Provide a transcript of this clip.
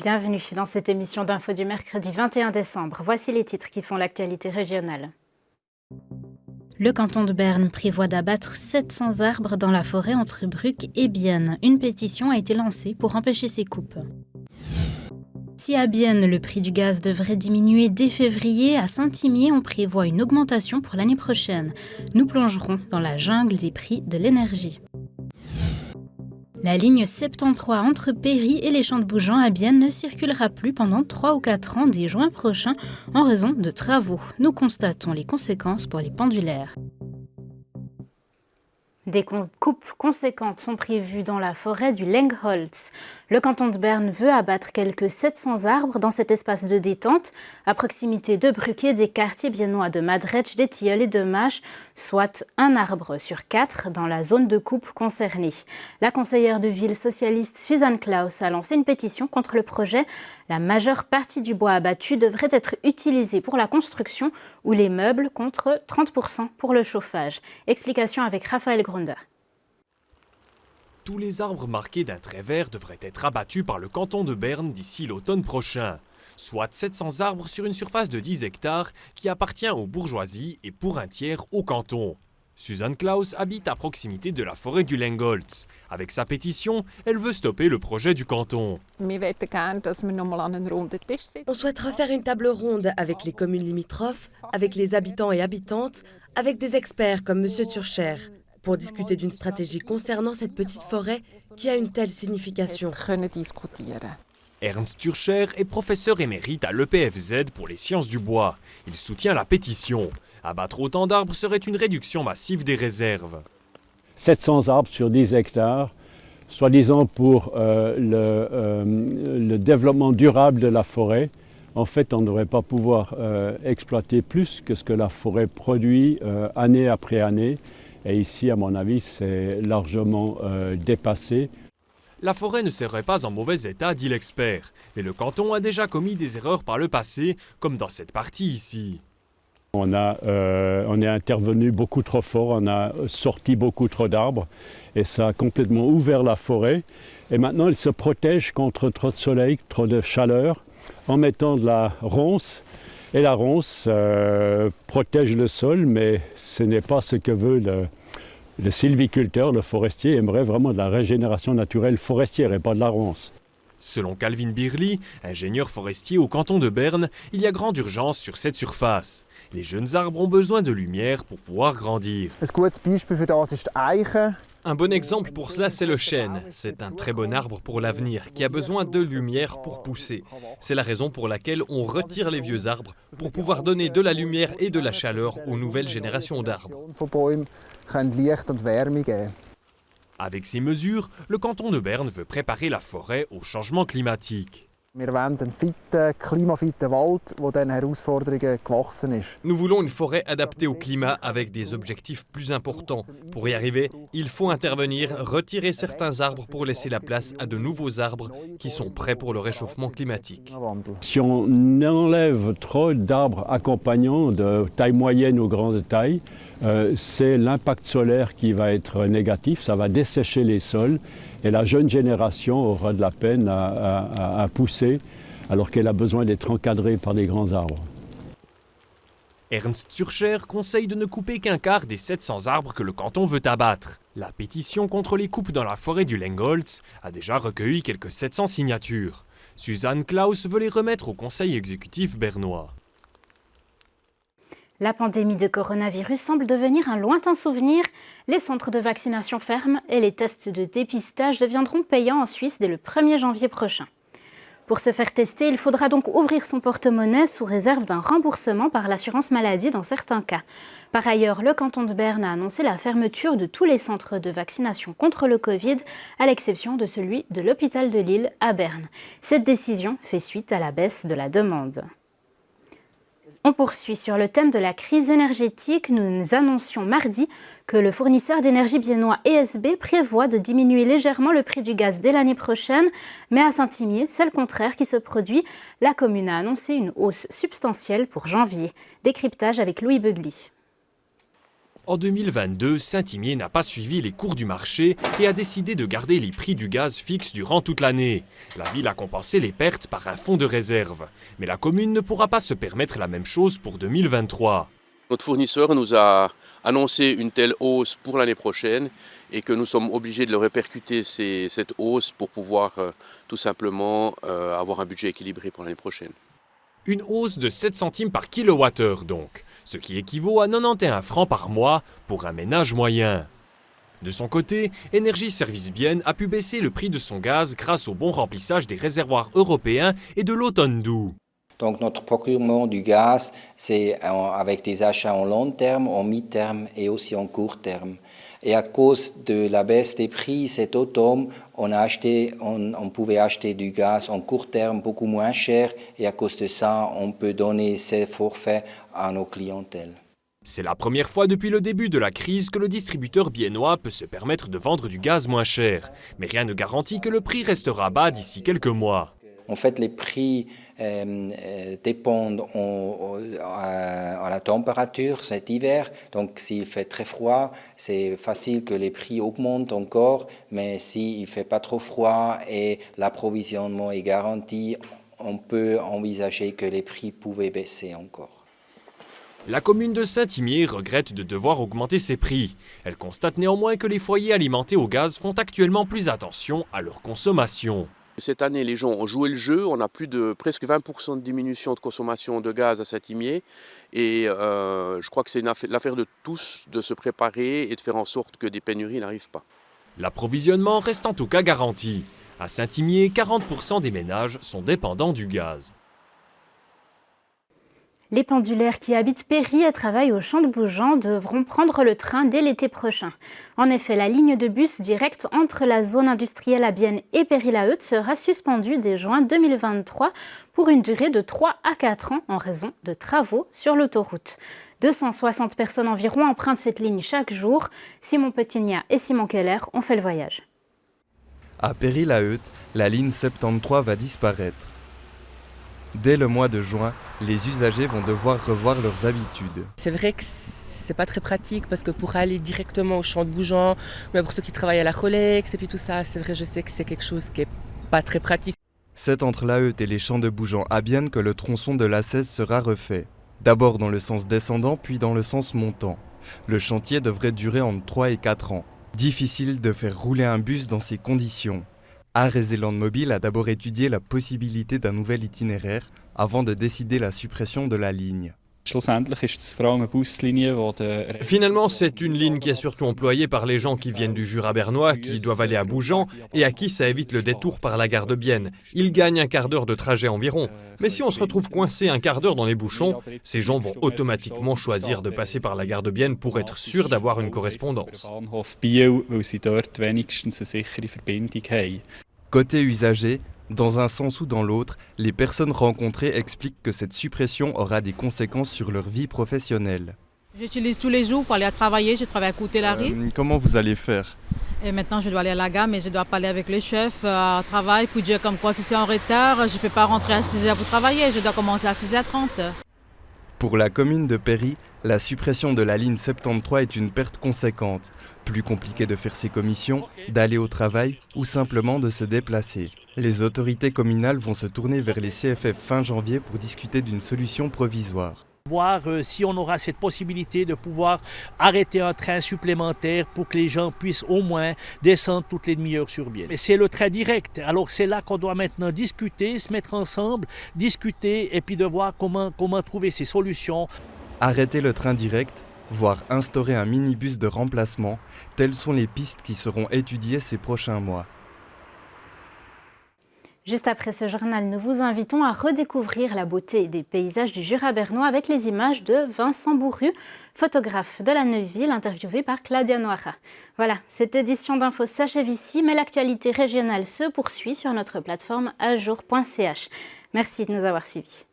Bienvenue dans cette émission d'info du mercredi 21 décembre. Voici les titres qui font l'actualité régionale. Le canton de Berne prévoit d'abattre 700 arbres dans la forêt entre Bruck et Bienne. Une pétition a été lancée pour empêcher ces coupes. Si à Bienne, le prix du gaz devrait diminuer dès février, à Saint-Imier, on prévoit une augmentation pour l'année prochaine. Nous plongerons dans la jungle des prix de l'énergie. La ligne 73 entre Péry et les Champs de Bougeant à Bienne ne circulera plus pendant 3 ou 4 ans dès juin prochain en raison de travaux. Nous constatons les conséquences pour les pendulaires. Des coupes conséquentes sont prévues dans la forêt du Lengholz. Le canton de Berne veut abattre quelques 700 arbres dans cet espace de détente, à proximité de Bruck et des quartiers biennois de Madretsch, des Tilleuls et de Mâche, soit un arbre sur 4 dans la zone de coupe concernée. La conseillère de ville socialiste Suzanne Klaus a lancé une pétition contre le projet. La majeure partie du bois abattu devrait être utilisée pour la construction ou les meubles contre 30% pour le chauffage. Explication avec Raphaël Gronder. Tous les arbres marqués d'un trait vert devraient être abattus par le canton de Berne d'ici l'automne prochain. Soit 700 arbres sur une surface de 10 hectares qui appartient aux bourgeoisies et pour un tiers au canton. Suzanne Klaus habite à proximité de la forêt du Lengholz. Avec sa pétition, elle veut stopper le projet du canton. On souhaite refaire une table ronde avec les communes limitrophes, avec les habitants et habitantes, avec des experts comme M. Turcher, pour discuter d'une stratégie concernant cette petite forêt qui a une telle signification. Ernst Turcher est professeur émérite à l'EPFZ pour les sciences du bois. Il soutient la pétition. Abattre autant d'arbres serait une réduction massive des réserves. 700 arbres sur 10 hectares, soi-disant pour le développement durable de la forêt. En fait, on ne devrait pas pouvoir exploiter plus que ce que la forêt produit année après année. Et ici, à mon avis, c'est largement dépassé. La forêt ne serait pas en mauvais état, dit l'expert. Mais le canton a déjà commis des erreurs par le passé, comme dans cette partie ici. On est intervenu beaucoup trop fort, on a sorti beaucoup trop d'arbres et ça a complètement ouvert la forêt. Et maintenant, elle se protège contre trop de soleil, trop de chaleur, en mettant de la ronce. Et la ronce protège le sol, mais ce n'est pas ce que veut le sylviculteur, le forestier. Il aimerait vraiment de la régénération naturelle forestière et pas de la ronce. Selon Calvin Birli, ingénieur forestier au canton de Berne, il y a grande urgence sur cette surface. Les jeunes arbres ont besoin de lumière pour pouvoir grandir. Un bon exemple pour cela, c'est le chêne. C'est un très bon arbre pour l'avenir, qui a besoin de lumière pour pousser. C'est la raison pour laquelle on retire les vieux arbres, pour pouvoir donner de la lumière et de la chaleur aux nouvelles générations d'arbres. Avec ces mesures, le canton de Berne veut préparer la forêt au changement climatique. Nous voulons une forêt adaptée au climat avec des objectifs plus importants. Pour y arriver, il faut intervenir, retirer certains arbres pour laisser la place à de nouveaux arbres qui sont prêts pour le réchauffement climatique. Si on enlève trop d'arbres accompagnants de taille moyenne ou grande taille, c'est l'impact solaire qui va être négatif, ça va dessécher les sols et la jeune génération aura de la peine à pousser alors qu'elle a besoin d'être encadrée par des grands arbres. Ernst Turcher conseille de ne couper qu'un quart des 700 arbres que le canton veut abattre. La pétition contre les coupes dans la forêt du Lengholz a déjà recueilli quelques 700 signatures. Suzanne Klaus veut les remettre au conseil exécutif bernois. La pandémie de coronavirus semble devenir un lointain souvenir. Les centres de vaccination ferment et les tests de dépistage deviendront payants en Suisse dès le 1er janvier prochain. Pour se faire tester, il faudra donc ouvrir son porte-monnaie sous réserve d'un remboursement par l'assurance maladie dans certains cas. Par ailleurs, le canton de Berne a annoncé la fermeture de tous les centres de vaccination contre le Covid, à l'exception de celui de l'hôpital de Lille à Berne. Cette décision fait suite à la baisse de la demande. On poursuit sur le thème de la crise énergétique. Nous annoncions mardi que le fournisseur d'énergie biennois ESB prévoit de diminuer légèrement le prix du gaz dès l'année prochaine. Mais à Saint-Imier, c'est le contraire qui se produit. La commune a annoncé une hausse substantielle pour janvier. Décryptage avec Louis Beugli. En 2022, Saint-Imier n'a pas suivi les cours du marché et a décidé de garder les prix du gaz fixes durant toute l'année. La ville a compensé les pertes par un fonds de réserve. Mais la commune ne pourra pas se permettre la même chose pour 2023. Notre fournisseur nous a annoncé une telle hausse pour l'année prochaine et que nous sommes obligés de le répercuter cette hausse pour pouvoir tout simplement avoir un budget équilibré pour l'année prochaine. Une hausse de 7 centimes par kilowattheure donc, ce qui équivaut à 91 francs par mois pour un ménage moyen. De son côté, Énergie Service Bienne a pu baisser le prix de son gaz grâce au bon remplissage des réservoirs européens et de l'automne doux. Donc notre procurement du gaz, c'est avec des achats en long terme, en mi-terme et aussi en court terme. Et à cause de la baisse des prix cet automne, on pouvait acheter du gaz en court terme beaucoup moins cher et à cause de ça, on peut donner ces forfaits à nos clientèles. C'est la première fois depuis le début de la crise que le distributeur biennois peut se permettre de vendre du gaz moins cher. Mais rien ne garantit que le prix restera bas d'ici quelques mois. En fait, les prix dépendent à la température cet hiver. Donc, s'il fait très froid, c'est facile que les prix augmentent encore. Mais s'il ne fait pas trop froid et l'approvisionnement est garanti, on peut envisager que les prix pouvaient baisser encore. La commune de Saint-Imier regrette de devoir augmenter ses prix. Elle constate néanmoins que les foyers alimentés au gaz font actuellement plus attention à leur consommation. Cette année, les gens ont joué le jeu. On a plus de presque 20% de diminution de consommation de gaz à Saint-Imier. Et je crois que c'est l'affaire de tous de se préparer et de faire en sorte que des pénuries n'arrivent pas. L'approvisionnement reste en tout cas garanti. À Saint-Imier, 40% des ménages sont dépendants du gaz. Les pendulaires qui habitent Péry et travaillent au Champ de Bougeant devront prendre le train dès l'été prochain. En effet, la ligne de bus directe entre la zone industrielle à Bienne et Péry-la-Heude sera suspendue dès juin 2023 pour une durée de 3 à 4 ans en raison de travaux sur l'autoroute. 260 personnes environ empruntent cette ligne chaque jour. Simon Petignat et Simon Keller ont fait le voyage. À Péry-la-Heude, la ligne 73 va disparaître. Dès le mois de juin, les usagers vont devoir revoir leurs habitudes. C'est vrai que c'est pas très pratique parce que pour aller directement au Champ de Bougeant, mais pour ceux qui travaillent à la Rolex et puis tout ça, c'est vrai, je sais que c'est quelque chose qui est pas très pratique. C'est entre la Heude et les Champs de Bougeant à Bienne que le tronçon de l'A16 sera refait. D'abord dans le sens descendant, puis dans le sens montant. Le chantier devrait durer entre 3 et 4 ans. Difficile de faire rouler un bus dans ces conditions. Arezeland Mobile a d'abord étudié la possibilité d'un nouvel itinéraire avant de décider la suppression de la ligne. Finalement, c'est une ligne qui est surtout employée par les gens qui viennent du Jura bernois, qui doivent aller à Bougeant et à qui ça évite le détour par la gare de Bienne. Ils gagnent un quart d'heure de trajet environ. Mais si on se retrouve coincé un quart d'heure dans les bouchons, ces gens vont automatiquement choisir de passer par la gare de Bienne pour être sûrs d'avoir une correspondance. Côté usager, dans un sens ou dans l'autre, les personnes rencontrées expliquent que cette suppression aura des conséquences sur leur vie professionnelle. J'utilise tous les jours pour aller à travailler, je travaille à Côté-Larry. Comment vous allez faire ? Et maintenant je dois aller à la gare, mais je dois parler avec le chef à travail pour dire comme quoi si c'est en retard, je ne peux pas rentrer à 6h pour travailler, je dois commencer à 6h30. Pour la commune de Péry, la suppression de la ligne 73 est une perte conséquente. Plus compliqué de faire ses commissions, d'aller au travail ou simplement de se déplacer. Les autorités communales vont se tourner vers les CFF fin janvier pour discuter d'une solution provisoire. Voir si on aura cette possibilité de pouvoir arrêter un train supplémentaire pour que les gens puissent au moins descendre toutes les demi-heures sur Bienne. Mais c'est le train direct, alors c'est là qu'on doit maintenant discuter, se mettre ensemble, discuter et puis de voir comment trouver ces solutions. Arrêter le train direct, voire instaurer un minibus de remplacement, telles sont les pistes qui seront étudiées ces prochains mois. Juste après ce journal, nous vous invitons à redécouvrir la beauté des paysages du Jura bernois avec les images de Vincent Bourru, photographe de la Neuville, interviewé par Claudia Noira. Voilà, cette édition d'Info s'achève ici, mais l'actualité régionale se poursuit sur notre plateforme ajour.ch. Merci de nous avoir suivis.